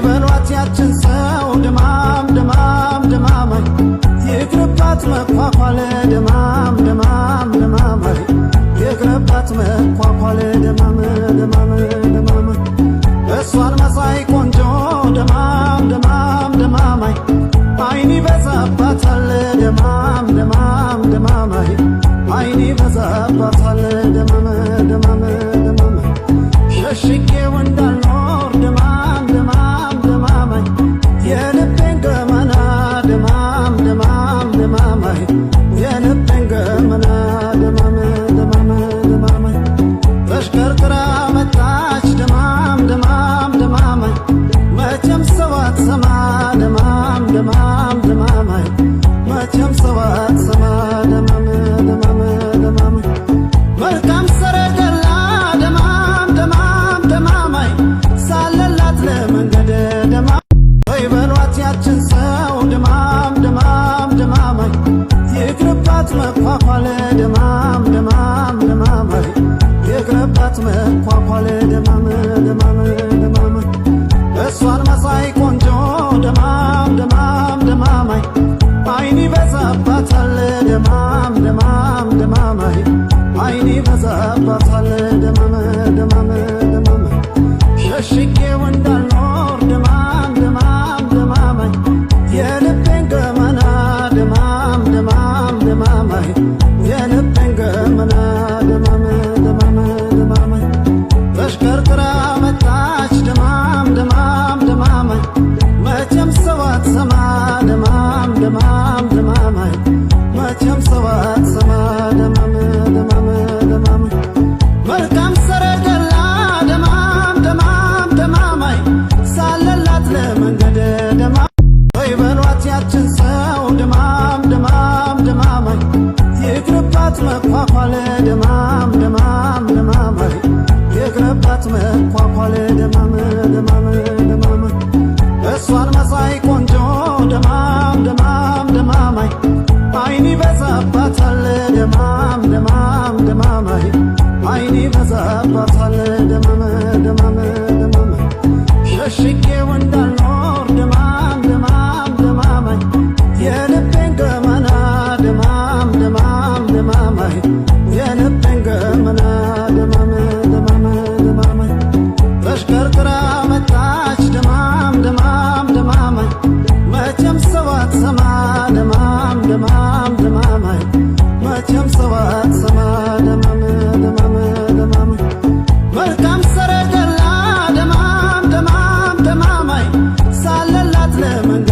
በሏት ያችን ሰው ድማም ድማም ድማማይ ይቅርባት መኳኳል ድማም ድማም ድማማይ ይቅርባት መኳኳል ድማም ድማም ድማም እሷን መሳይ ቆንጆ ድማም ድማም ድማማይ አይኒ በዛባታል ድማም ድማም ድማማይ አይኒ በዛባታል ድማም ድማም ድማም ሸሽጌው እንዳልኖር ድማም ድማም ድማማይ የልቤን ገመና ድማም ድማም ድማማይ የልቤን ገመና ድማም ድማም ድማማይ ተሽከርክራ መጣች ድማም ድማም ድማማይ መቼም ሰው አትሰማ ድማም ድማም ድማማይ መቼም ሰው አትሰማ ድማም ድማም ድማም መልካም ሰረገላ ድማም ድማም ድማማይ ሳለላት ለመንገድ ድማም ወይ በሏት ያችን ሰው ድማም ድማም ድማማይ ይቅርባት መኳኳል ድማም ድማም ድማማይ ይቅርባት መኳኳል ድማም ድማም ድማም እሷን መሳይ ቆንጆ ድማም ድማም ድማማይ አይኒ በዛባታል ድማም ድማም ድማማይ አይኒ በዛባታል ድማም ድማም ድማም ሸሽጌው እንዳልኖር ድማም ድማም ድማማይ የልቤን ገመና ድማም ድማም ድማማይ የልቤን ገመና ድማም ድማም ድማማይ ተሽከርክራ መጣች ድማም ድማም ድማማይ መቼም ሰው አትሰማ ድማም ድማም ድማማይ መቼም ሰው አትሰማ ድማም ድማም ድማም መልካም ሰረገላ ድማም ድማም ድማማይ ሳለላት ለመንገድ ድማም ወይ በሏት ያችን ሰው ድማም ድማም ድማማይ ይቅርባት መኳኳል ድማም ድማም ድማማይ ይቅርባት መኳኳል ድማም ድማም ድማም እሷን መሳይ ቆንጆ ድማም ድማም ድማማይ አይኒ በዛባታል ድማም ድማም ድማማይ አይኒ በዛባታል ድማም ድማም ድማም ሸሽጌው እንዳልኖር ድማም ድማም ድማማይ የልቤን ገመና ድማም ድማም ድማማይ የልቤን ገመና ድማም ድማም ድማማይ ተሽከርክራ መጣች ድማም ድማም ድማማይ መቼም ሰው አትሰማ ድማም ድማም ድማማይ መቼም ሰው አትሰማ ድማም ድማም ድማም መልካም ሰረገላ ድማም ድማም ድማማይ ሳለላት ለመንገድ